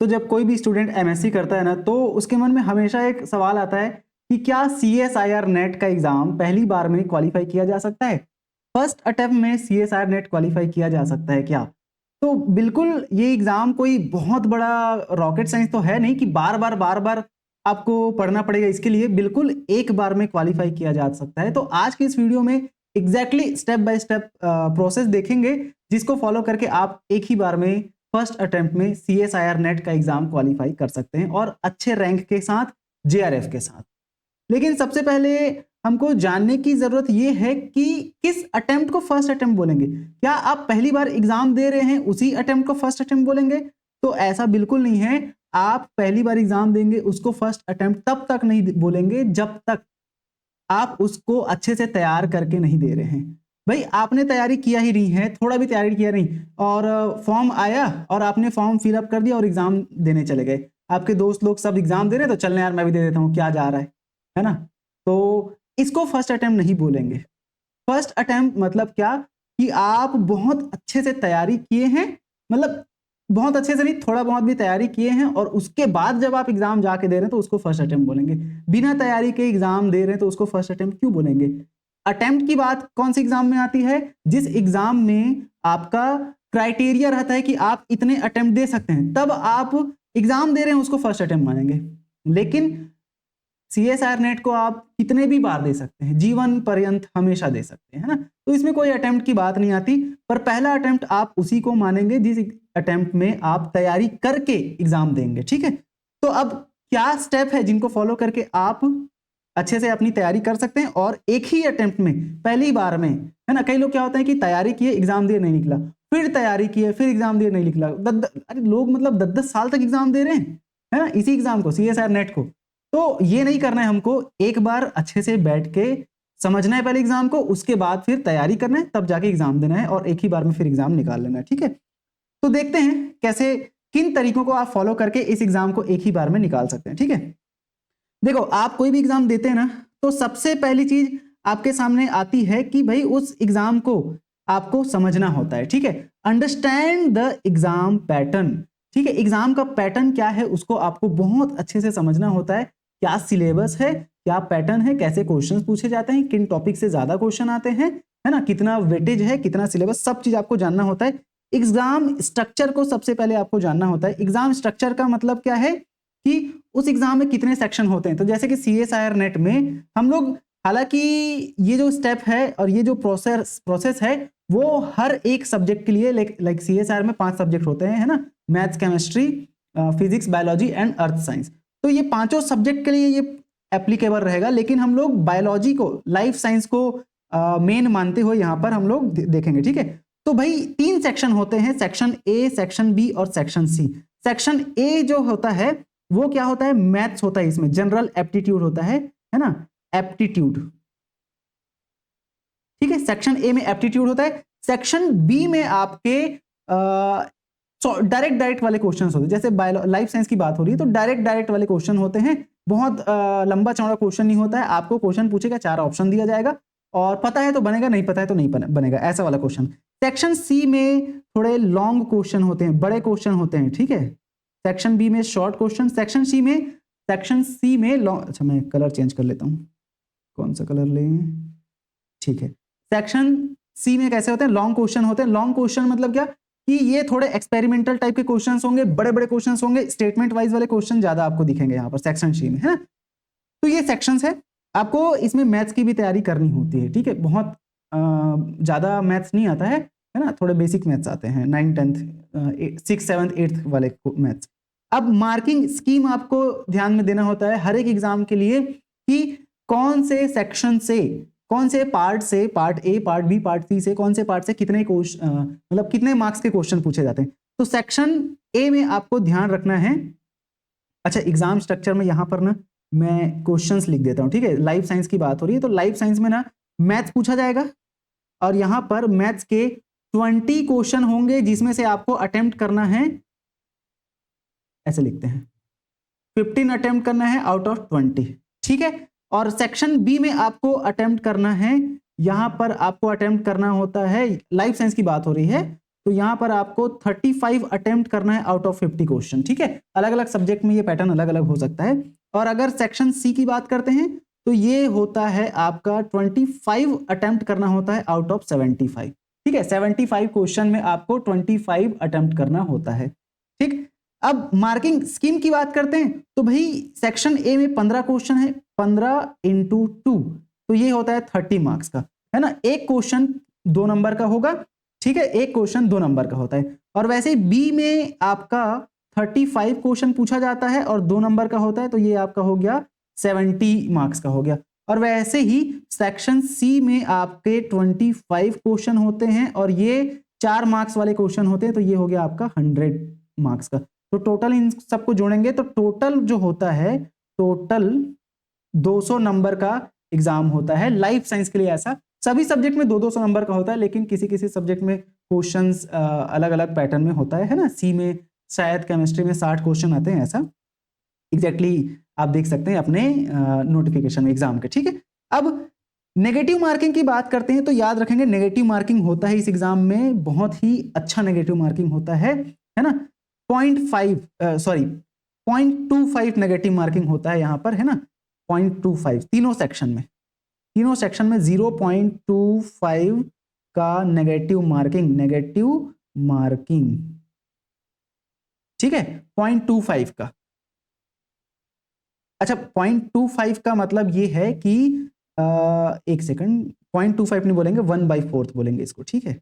तो जब कोई भी स्टूडेंट एमएससी करता है ना, तो उसके मन में हमेशा एक सवाल आता है कि क्या सीएसआईआर नेट का एग्जाम पहली बार में क्वालिफाई किया जा सकता है? फर्स्ट अटेम्प्ट में सीएसआईआर नेट क्वालिफाई किया जा सकता है क्या? तो बिल्कुल ये एग्जाम कोई बहुत बड़ा रॉकेट साइंस तो है नहीं कि बार बार आपको पढ़ना पड़ेगा इसके लिए। बिल्कुल एक बार में क्वालिफाई किया जा सकता है। तो आज के इस वीडियो में exactly step by step process देखेंगे, जिसको फॉलो करके आप एक ही बार में फर्स्ट अटेम्प्ट में सीएसआईआर नेट का एग्जाम क्वालिफाई कर सकते हैं और अच्छे रैंक के साथ, जेआरएफ के साथ। लेकिन सबसे पहले हमको जानने की जरूरत यह है कि किस अटेम्प्ट को फर्स्ट अटेम्प्ट बोलेंगे। क्या आप पहली बार एग्जाम दे रहे हैं उसी अटेम्प्ट को फर्स्ट अटेम्प्ट बोलेंगे? तो ऐसा बिल्कुल नहीं है। आप पहली बार एग्जाम देंगे उसको फर्स्ट अटेम्प्ट तब तक नहीं बोलेंगे जब तक आप उसको अच्छे से तैयार करके नहीं दे रहे हैं। भाई आपने तैयारी किया ही नहीं है, थोड़ा भी तैयारी किया नहीं, और फॉर्म आया और आपने फॉर्म फिलअप कर दिया और एग्जाम देने चले गए। आपके दोस्त लोग सब एग्जाम दे रहे हैं तो चलने यार मैं भी दे देता हूँ, क्या जा रहा है ना? तो इसको फर्स्ट अटेम्प्ट नहीं बोलेंगे। फर्स्ट अटेम्प्ट मतलब क्या कि आप बहुत अच्छे से तैयारी किए हैं, मतलब बहुत अच्छे से नहीं, थोड़ा बहुत भी तैयारी किए हैं, और उसके बाद जब आप एग्जाम जाके दे रहे हैं तो उसको फर्स्ट अटेम्प्ट बोलेंगे। बिना तैयारी के एग्जाम दे रहे हैं तो उसको फर्स्ट अटेम्प्ट क्यों बोलेंगे? अटेम्प्ट की बात कौन सी एग्जाम में आती है? जिस एग्जाम में आपका क्राइटेरिया रहता है कि आप इतने अटेम्प्ट दे सकते हैं, तब आप एग्जाम दे रहे हैं उसको फर्स्ट अटेम्प्ट मानेंगे। लेकिन सीएसआईआर नेट को आप कितने भी बार दे सकते हैं, जीवन पर्यंत हमेशा दे सकते हैं, है ना? तो इसमें कोई अटेम्प्ट की बात नहीं आती। पर पहला अटेम्प्ट आप उसी को मानेंगे जिस अटेम्प्ट में आप तैयारी करके एग्जाम देंगे। ठीक है, तो अब क्या स्टेप है जिनको फॉलो करके आप अच्छे से अपनी तैयारी कर सकते हैं और एक ही अटेम्प्ट में, पहली बार में, है ना? कई लोग क्या होता है कि तैयारी किए, एग्जाम दिए, नहीं निकला, फिर तैयारी किए, फिर एग्जाम दिए, नहीं निकला। अरे लोग मतलब 10-10 साल तक एग्जाम दे रहे हैं, है ना, इसी एग्जाम को, सीएसआईआर नेट को। तो ये नहीं करना है हमको। एक बार अच्छे से बैठ के समझना है पहले एग्जाम को, उसके बाद फिर तैयारी करना है, तब जाके एग्जाम देना है और एक ही बार में फिर एग्जाम निकाल लेना है। ठीक है, तो देखते हैं कैसे, किन तरीकों को आप फॉलो करके इस एग्जाम को एक ही बार में निकाल सकते हैं। ठीक है, देखो आप कोई भी एग्जाम देते हैं ना, तो सबसे पहली चीज आपके सामने आती है कि भाई उस एग्जाम को आपको समझना होता है। ठीक है, अंडरस्टैंड द एग्जाम पैटर्न। ठीक है, एग्जाम का पैटर्न क्या है उसको आपको बहुत अच्छे से समझना होता है। क्या सिलेबस है, क्या पैटर्न है, कैसे क्वेश्चंस पूछे जाते हैं, किन टॉपिक से ज्यादा क्वेश्चन आते हैं, है ना, कितना वेटेज है, कितना सिलेबस, सब चीज आपको जानना होता है। एग्जाम स्ट्रक्चर को सबसे पहले आपको जानना होता है। एग्जाम स्ट्रक्चर का मतलब क्या है कि उस एग्जाम में कितने सेक्शन होते हैं। तो जैसे कि सीएसआईआर नेट में हम लोग, हालांकि ये जो स्टेप है और ये जो प्रोसेस है वो हर एक सब्जेक्ट के लिए, लाइक सीएसआईआर में 5 सब्जेक्ट होते हैं, है ना, maths, chemistry, physics, biology and earth science. तो ये पांचों सब्जेक्ट के लिए ये एप्लीकेबल रहेगा। लेकिन हम लोग बायोलॉजी को, लाइफ साइंस को मेन मानते हुए यहाँ पर हम लोग देखेंगे। ठीक है, तो भाई 3 सेक्शन होते हैं, सेक्शन ए, सेक्शन बी और सेक्शन सी। सेक्शन ए जो होता है वो क्या होता है? मैथ्स होता है, इसमें जनरल एप्टीट्यूड होता है ना, एप्टीट्यूड। ठीक है, सेक्शन ए में एप्टीट्यूड होता है। सेक्शन बी में आपके डायरेक्ट वाले क्वेश्चन होते हैं। जैसे लाइफ साइंस की बात हो रही है तो डायरेक्ट वाले क्वेश्चन होते हैं। बहुत लंबा चौड़ा क्वेश्चन नहीं होता है। आपको क्वेश्चन पूछेगा, 4 ऑप्शन दिया जाएगा और पता है तो बनेगा, नहीं पता है तो नहीं बनेगा, ऐसा वाला क्वेश्चन। सेक्शन सी में थोड़े लॉन्ग क्वेश्चन होते हैं, बड़े क्वेश्चन होते हैं। ठीक है, सेक्शन बी में शॉर्ट क्वेश्चन, सेक्शन सी में लॉन्ग। अच्छा, मैं कलर चेंज कर लेता हूं, कौन सा कलर लें? ठीक है, सेक्शन सी में कैसे होते हैं? लॉन्ग क्वेश्चन होते हैं। लॉन्ग क्वेश्चन मतलब क्या कि ये थोड़े एक्सपेरिमेंटल टाइप के क्वेश्चंस होंगे, बड़े क्वेश्चंस होंगे, स्टेटमेंट वाइज वाले क्वेश्चन ज्यादा आपको दिखेंगे यहाँ पर सेक्शन सी में, है ना? तो ये सेक्शंस है। आपको इसमें मैथ्स की भी तैयारी करनी होती है। ठीक है, बहुत ज्यादा मैथ्स नहीं आता है ना, थोड़े बेसिक मैथ्स आते हैं, 9th 10th 6th 7th 8th वाले मैथ्स। अब मार्किंग स्कीम आपको ध्यान में देना होता है हर एक एग्जाम के लिए कि कौन से सेक्शन से, कौन से पार्ट से, part A, part B, part C से, कौन से पार्ट से कितने मतलब कितने मार्क्स के क्वेश्चन पूछे जाते हैं। तो सेक्शन ए में आपको ध्यान रखना है। अच्छा, एग्जाम स्ट्रक्चर में यहां पर ना मैं क्वेश्चंस लिख देता हूं। ठीक है, लाइफ साइंस की बात हो रही है तो लाइफ साइंस में ना मैथ्स पूछा जाएगा और यहां पर मैथ्स के 20 क्वेश्चन होंगे जिसमें से आपको अटेम्प्ट करना है, ऐसे लिखते हैं, 15 अटेम्प्ट करना है आउट ऑफ 20। ठीक है, और सेक्शन बी में आपको अटेम्प्ट करना है, यहां पर आपको अटेम्प्ट करना होता है, लाइफ साइंस की बात हो रही है, तो यहाँ पर आपको 35 अटेम्प्ट करना है आउट ऑफ 50 क्वेश्चन, ठीक है। अलग अलग सब्जेक्ट में ये पैटर्न अलग अलग हो सकता है। और अगर सेक्शन सी की बात करते हैं तो ये होता है आपका 25 अटेम्प्ट करना होता है आउट ऑफ 75, ठीक है। 75 क्वेश्चन में आपको 25 अटेम्प्ट करना होता है, ठीक। अब मार्किंग स्कीम की बात करते हैं तो भाई सेक्शन ए में 15 क्वेश्चन है, 15 इंटू 2, तो ये होता है 30 मार्क्स का, है ना। एक क्वेश्चन 2 नंबर का होगा, ठीक है, एक क्वेश्चन 2 नंबर का होता है। और वैसे ही बी में आपका 35 क्वेश्चन पूछा जाता है और 2 नंबर का होता है, तो ये आपका हो गया 70 मार्क्स का हो गया। और वैसे ही सेक्शन सी में आपके 25 क्वेश्चन होते हैं और ये 4 मार्क्स वाले क्वेश्चन होते हैं, तो ये हो गया आपका 100 मार्क्स का। तो टोटल इन सबको जोड़ेंगे तो टोटल जो होता है, टोटल 200 नंबर का एग्जाम होता है लाइफ साइंस के लिए। ऐसा सभी सब्जेक्ट में 200 नंबर का होता है, लेकिन किसी किसी सब्जेक्ट में क्वेश्चंस अलग अलग पैटर्न में होता है ना। सी में शायद केमिस्ट्री में 60 क्वेश्चन आते हैं, ऐसा एग्जैक्टली आप देख सकते हैं अपने नोटिफिकेशन में एग्जाम के, ठीक है। अब नेगेटिव मार्किंग की बात करते हैं तो याद रखेंगे नेगेटिव मार्किंग होता है इस एग्जाम में, बहुत ही अच्छा नेगेटिव मार्किंग होता है ना। 0.25 नेगेटिव मार्किंग होता है यहाँ पर, है ना। 0.25 तीनों सेक्शन में 0.25 का नेगेटिव मार्किंग, ठीक है, 0.25 का। अच्छा, 0.25 का मतलब ये है कि एक सेकंड, 0.25 नहीं बोलेंगे, 1/4 बोलेंगे इसको, ठीक है।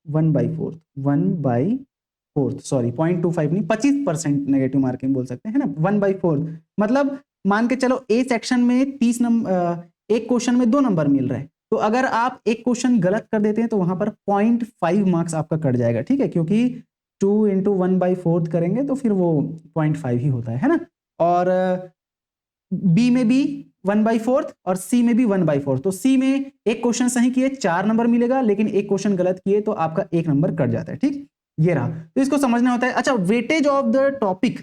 1/4 सॉरी, 0.25 नहीं, 25% नेगेटिव मार्किंग बोल सकते हैं, है ना। 1/4 मतलब मान के चलो ए सेक्शन में 30 नंबर, एक क्वेश्चन में 2 नंबर मिल रहा है, तो अगर आप एक क्वेश्चन गलत कर देते हैं तो वहां पर 0.5 मार्क्स आपका कट जाएगा, ठीक है, क्योंकि 2 × 1/4 करेंगे तो फिर वो 0.5 ही होता है ना। और बी में भी 1/4 और सी में भी 1/4, तो सी में एक क्वेश्चन सही किए 4 नंबर मिलेगा, लेकिन एक क्वेश्चन गलत किए तो आपका 1 नंबर कट जाता है, ठीक। ये रहा, तो इसको समझना होता है। अच्छा, वेटेज ऑफ द टॉपिक,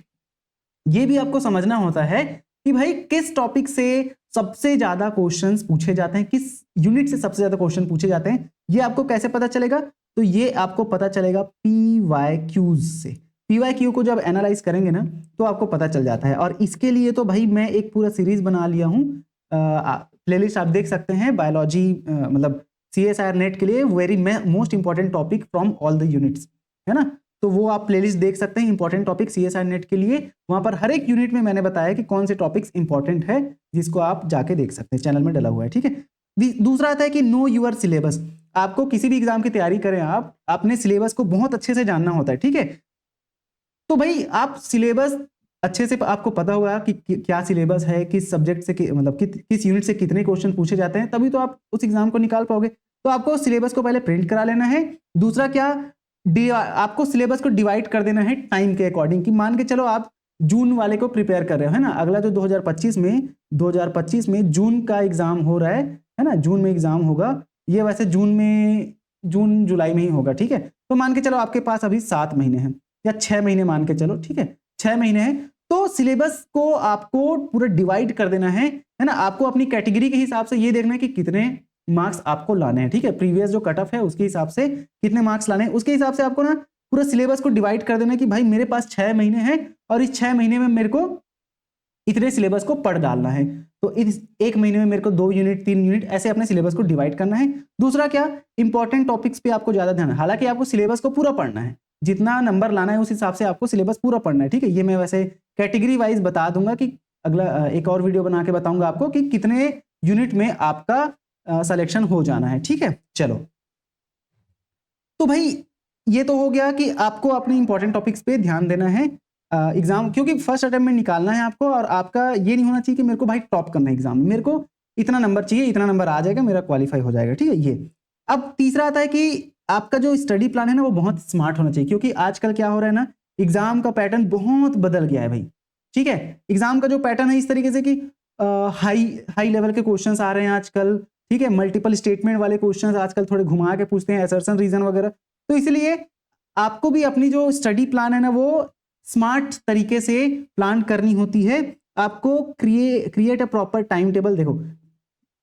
ये भी आपको समझना होता है कि भाई किस टॉपिक से सबसे ज्यादा क्वेश्चंस पूछे जाते हैं, किस यूनिट से सबसे ज्यादा क्वेश्चन पूछे जाते हैं, ये आपको कैसे पता चलेगा। तो ये आपको पता चलेगा PYQs से। PYQ को जब एनालाइज करेंगे ना तो आपको पता चल जाता है। और इसके लिए तो भाई मैं एक पूरा सीरीज बना लिया हूँ, प्लेलिस्ट आप देख सकते हैं, बायोलॉजी मतलब CSIR नेट के लिए very most important topic from all the units, है ना। तो वो आप प्लेलिस्ट देख सकते हैं, इंपॉर्टेंट टॉपिक CSIR नेट के लिए। वहां पर हर एक यूनिट में मैंने बताया कि कौन से टॉपिक्स इंपॉर्टेंट है, जिसको आप जाके देख सकते हैं, चैनल में डला हुआ है, ठीक है। दूसरा आता है कि नो यूर सिलेबस। आपको किसी भी एग्जाम की तैयारी करें, आप अपने सिलेबस को बहुत अच्छे से जानना होता है, ठीक है। तो भाई आप सिलेबस अच्छे से आपको पता होगा कि क्या सिलेबस है, किस सब्जेक्ट से मतलब किस यूनिट से कितने क्वेश्चन पूछे जाते हैं, तभी तो आप उस एग्जाम को निकाल पाओगे। तो आपको सिलेबस को पहले प्रिंट करा लेना है। दूसरा क्या, आपको सिलेबस को डिवाइड कर देना है टाइम के अकॉर्डिंग, कि मान के चलो आप जून वाले को प्रिपेयर कर रहे हो, है ना। अगला जो 2025 में जून का एग्जाम हो रहा है ना, जून में एग्जाम होगा। ये वैसे जून जुलाई में ही होगा, ठीक है। तो मान के चलो आपके पास अभी 7 महीने हैं या 6 महीने मान के चलो, ठीक है, 6 महीने हैं। तो सिलेबस को आपको पूरा डिवाइड कर देना है ना। आपको अपनी कैटेगरी के हिसाब से ये देखना है कि कितने मार्क्स आपको लाने हैं, ठीक है। प्रीवियस जो कट ऑफ है उसके हिसाब से कितने मार्क्स लाने हैं, उसके हिसाब से आपको ना पूरा सिलेबस को डिवाइड कर देना है कि भाई मेरे पास 6 महीने हैं और इस 6 महीने में मेरे को इतने सिलेबस को पढ़ डालना है। तो इस 1 महीने में मेरे को 2 यूनिट 3 यूनिट ऐसे अपने सिलेबस को डिवाइड करना है। दूसरा क्या, इंपॉर्टेंट टॉपिक्स पे आपको ज्यादा ध्यान है। हालांकि आपको सिलेबस को पूरा पढ़ना है, जितना नंबर लाना है उस हिसाब से आपको सिलेबस पूरा पढ़ना है, ठीक है। ये मैं वैसे कैटेगरी वाइज बता दूंगा कि अगला एक और वीडियो बना के बताऊंगा आपको कि कितने यूनिट में आपका सिलेक्शन हो जाना है, ठीक है। चलो, तो भाई ये तो हो गया कि आपको अपने इंपॉर्टेंट टॉपिक्स पे ध्यान देना है एग्जाम, क्योंकि फर्स्ट अटेम्प्ट में निकालना है आपको। और आपका ये नहीं होना चाहिए कि मेरे को भाई टॉप करना है एग्जाम में, मेरे को इतना नंबर चाहिए, इतना नंबर आ जाएगा, मेरा क्वालिफाई हो जाएगा, ठीक है। ये अब तीसरा आता है कि आपका जो स्टडी प्लान है ना वो बहुत स्मार्ट होना चाहिए, क्योंकि आजकल क्या हो रहा है ना, एग्जाम का पैटर्न बहुत बदल गया है भाई, ठीक है। एग्जाम का जो पैटर्न है इस तरीके से कि हाई लेवल के क्वेश्चंस आ रहे हैं आजकल, ठीक है। मल्टीपल स्टेटमेंट वाले क्वेश्चंस आजकल थोड़े घुमा के पूछते हैं, असर्शन रीजन वगैरह। तो इसलिए आपको भी अपनी जो स्टडी प्लान है ना वो स्मार्ट तरीके से प्लान करनी होती है। आपको create a proper time table. देखो,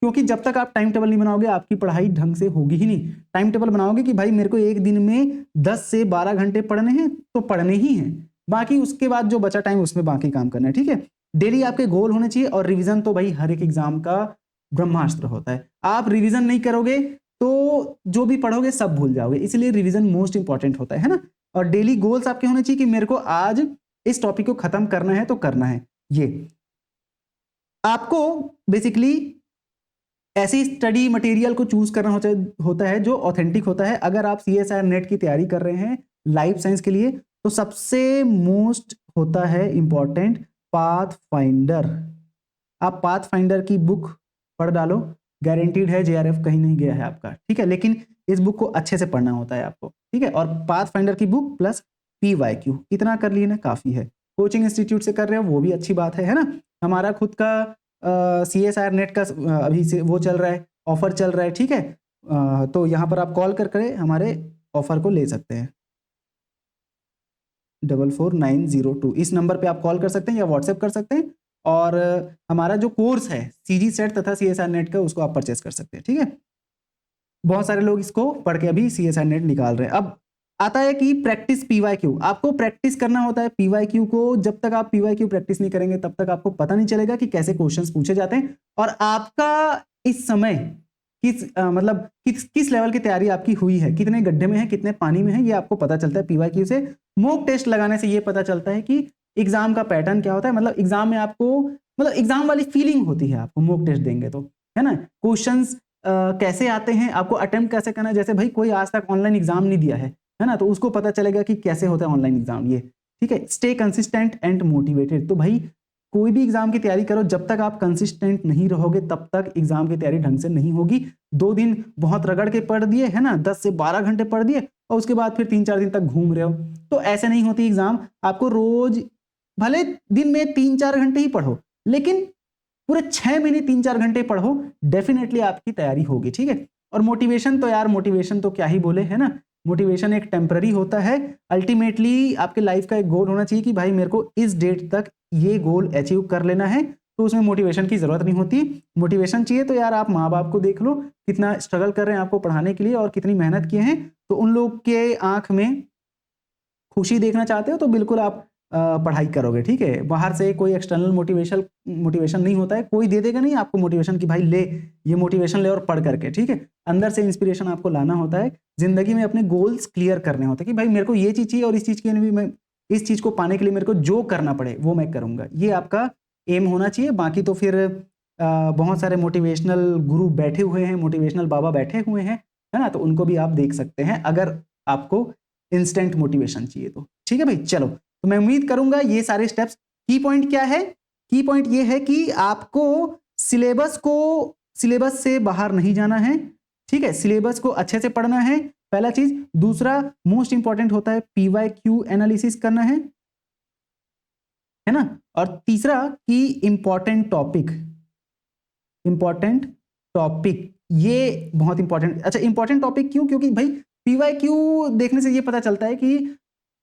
क्योंकि जब तक आप टाइम टेबल नहीं बनाओगे आपकी पढ़ाई ढंग से होगी ही नहीं। टाइम टेबल बनाओगे कि भाई मेरे को एक दिन में 10 से 12 घंटे पढ़ने हैं तो पढ़ने ही हैं, बाकी उसके बाद जो बचा टाइम उसमें बाकी काम करना है, ठीक है। डेली आपके गोल होने चाहिए, और रिवीजन तो भाई हर एक एग्जाम का ब्रह्मास्त्र होता है। आप रिवीजन नहीं करोगे तो जो भी पढ़ोगे सब भूल जाओगे, इसलिए रिवीजन मोस्ट इंपॉर्टेंट होता है ना। और डेली गोल्स आपके होने चाहिए कि मेरे को आज इस टॉपिक को खत्म करना है तो करना है। ये आपको बेसिकली ऐसी स्टडी मटेरियल को चूज करना होता है जो ऑथेंटिक होता है। अगर आप CSIR नेट की तैयारी कर रहे हैं लाइफ साइंस के लिए तो सबसे मोस्ट होता है इंपॉर्टेंट पाथ फाइंडर। आप पाथ फाइंडर की बुक पढ़ डालो, गारंटीड है JRF कहीं नहीं गया है आपका, ठीक है। लेकिन इस बुक को अच्छे से पढ़ना होता है आपको, ठीक है। और पाथ फाइंडर की बुक प्लस PYQ इतना कर लिए ना काफी है। कोचिंग इंस्टीट्यूट से कर रहे हो वो भी अच्छी बात है ना। हमारा खुद का CSIR नेट का अभी से वो चल रहा है, ऑफर चल रहा है, ठीक है। तो यहाँ पर आप कॉल कर हमारे ऑफर को ले सकते हैं। 44902 इस नंबर पे आप कॉल कर सकते हैं या व्हाट्सएप कर सकते हैं। और हमारा जो कोर्स है CG सेट तथा CSIR नेट का उसको आप परचेस कर सकते हैं, ठीक है। बहुत सारे लोग इसको पढ़ के अभी CSIR नेट निकाल रहे हैं। अब आता है कि प्रैक्टिस PYQ, आपको प्रैक्टिस करना होता है PYQ को। जब तक आप PYQ प्रैक्टिस नहीं करेंगे तब तक आपको पता नहीं चलेगा कि कैसे क्वेश्चंस पूछे जाते हैं, और आपका इस समय किस लेवल की तैयारी आपकी हुई है, कितने गड्ढे में है, कितने पानी में है, ये आपको पता चलता है PYQ से। मॉक टेस्ट लगाने से ये पता चलता है कि एग्जाम का पैटर्न क्या होता है, मतलब एग्जाम में आपको एग्जाम वाली फीलिंग होती है आपको मॉक टेस्ट देंगे तो, है ना। क्वेश्चंस कैसे आते हैं, आपको अटेम्प्ट कैसे करना है। जैसे भाई कोई आज तक ऑनलाइन एग्जाम नहीं दिया है ना, तो उसको पता चलेगा कि कैसे होता है ऑनलाइन एग्जाम, ये ठीक है। स्टे कंसिस्टेंट एंड मोटिवेटेड, तो भाई कोई भी एग्जाम की तैयारी करो, जब तक आप कंसिस्टेंट नहीं रहोगे तब तक एग्जाम की तैयारी ढंग से नहीं होगी। 2 दिन बहुत रगड़ के पढ़ दिए है ना, 10 से 12 घंटे पढ़ दिए और उसके बाद फिर 3-4 दिन तक घूम रहे हो, तो ऐसे नहीं होती एग्जाम। आपको रोज भले दिन में 3-4 घंटे ही पढ़ो, लेकिन पूरे 6 महीने 3-4 घंटे पढ़ो, डेफिनेटली आपकी तैयारी होगी, ठीक है। और मोटिवेशन तो यार, मोटिवेशन तो क्या ही बोले, है ना। मोटिवेशन एक टेम्पररी होता है। अल्टीमेटली आपके लाइफ का एक गोल होना चाहिए कि भाई मेरे को इस डेट तक ये गोल अचीव कर लेना है, तो उसमें मोटिवेशन की जरूरत नहीं होती। मोटिवेशन चाहिए तो यार आप माँ बाप को देख लो, कितना स्ट्रगल कर रहे हैं आपको पढ़ाने के लिए और कितनी मेहनत किए हैं, तो उन लोग के आंख में खुशी देखना चाहते हो तो बिल्कुल आप पढ़ाई करोगे, ठीक है। बाहर से कोई एक्सटर्नल मोटिवेशन नहीं होता है, कोई दे देगा नहीं आपको मोटिवेशन कि भाई ले ये मोटिवेशन ले और पढ़ करके, ठीक है। अंदर से इंस्पिरेशन आपको लाना होता है। जिंदगी में अपने गोल्स क्लियर करने होते हैं कि भाई मेरे को ये चीज चाहिए और इस चीज के लिए मैं इस चीज को पाने के लिए मेरे को जो करना पड़े वो मैं करूंगा, ये आपका एम होना चाहिए। बाकी तो फिर बहुत सारे मोटिवेशनल गुरु बैठे हुए हैं, मोटिवेशनल बाबा बैठे हुए हैं, है ना, तो उनको भी आप देख सकते हैं अगर आपको इंस्टेंट मोटिवेशन चाहिए तो, ठीक है भाई। चलो, तो मैं उम्मीद करूंगा ये सारे स्टेप्स। की पॉइंट क्या है, की पॉइंट ये है कि आपको सिलेबस से बाहर नहीं जाना है, ठीक है। सिलेबस को अच्छे से पढ़ना है, पहला चीज। दूसरा मोस्ट इंपॉर्टेंट होता है PYQ एनालिसिस करना है ना। और तीसरा कि इंपॉर्टेंट टॉपिक ये बहुत इंपॉर्टेंट। अच्छा, इंपॉर्टेंट टॉपिक क्यों? क्योंकि भाई PYQ देखने से ये पता चलता है कि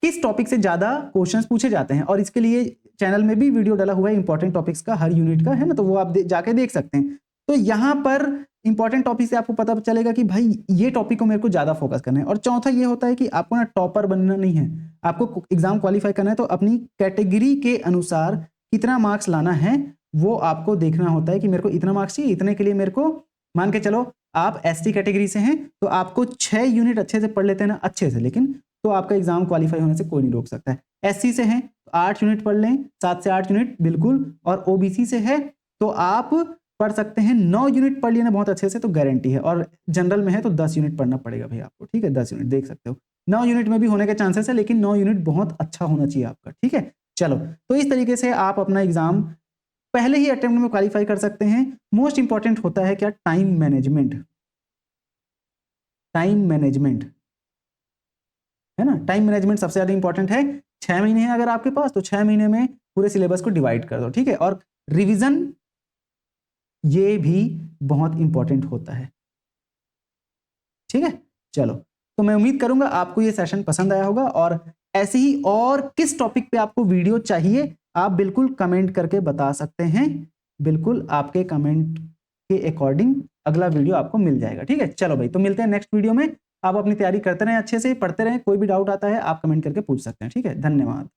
किस टॉपिक से ज्यादा क्वेश्चंस पूछे जाते हैं, और इसके लिए चैनल में भी वीडियो डाला हुआ है इंपॉर्टेंट टॉपिक्स का, हर यूनिट का, है ना, तो वो आप जाके देख सकते हैं। तो यहाँ पर इंपॉर्टेंट टॉपिक से आपको पता चलेगा कि भाई ये टॉपिक को मेरे को ज्यादा फोकस करना है। और चौथा ये होता है कि आपको ना टॉपर बनना नहीं है, आपको एग्जाम क्वालिफाई करना है, तो अपनी कैटेगरी के अनुसार कितना मार्क्स लाना है वो आपको देखना होता है कि मेरे को इतना मार्क्स चाहिए, इतने के लिए मेरे को, मान के चलो आप ST कैटेगरी से हैं तो आपको 6 यूनिट अच्छे से पढ़ लेते हैं ना, अच्छे से, लेकिन तो आपका एग्जाम क्वालिफाई होने से कोई नहीं रोक सकता है। SC से हैं तो 8 यूनिट पढ़ लें, 7 से 8 यूनिट बिल्कुल। और OBC से है तो आप पढ़ सकते हैं 9 यूनिट पढ़ लिए ना बहुत अच्छे से, तो गारंटी है। और जनरल में है तो 10 यूनिट पढ़ना पड़ेगा भाई आपको, ठीक है। 10 यूनिट देख सकते हो, 9 यूनिट में भी होने के चांसेस है, लेकिन 9 यूनिट बहुत अच्छा होना चाहिए आपका, ठीक है। चलो, तो इस तरीके से आप अपना एग्जाम पहले ही अटेम्प्ट में क्वालिफाई कर सकते हैं। मोस्ट इंपॉर्टेंट होता है क्या, टाइम मैनेजमेंट है ना। टाइम मैनेजमेंट सबसे ज्यादा इंपॉर्टेंट है। 6 महीने हैं अगर आपके पास तो 6 महीने में पूरे सिलेबस को डिवाइड कर दो, ठीक है। और रिवीजन ये भी बहुत इंपॉर्टेंट होता है, ठीक है। चलो, तो मैं उम्मीद करूंगा आपको ये सेशन पसंद आया होगा, और ऐसे ही और किस टॉपिक पे आपको वीडियो चाहिए आप बिल्कुल कमेंट करके बता सकते हैं। बिल्कुल आपके कमेंट के अकॉर्डिंग अगला वीडियो आपको मिल जाएगा। ठीक है, चलो भाई, तो मिलते हैं नेक्स्ट वीडियो में। आप अपनी तैयारी करते रहें, अच्छे से पढ़ते रहें, कोई भी डाउट आता है आप कमेंट करके पूछ सकते हैं। ठीक है, धन्यवाद।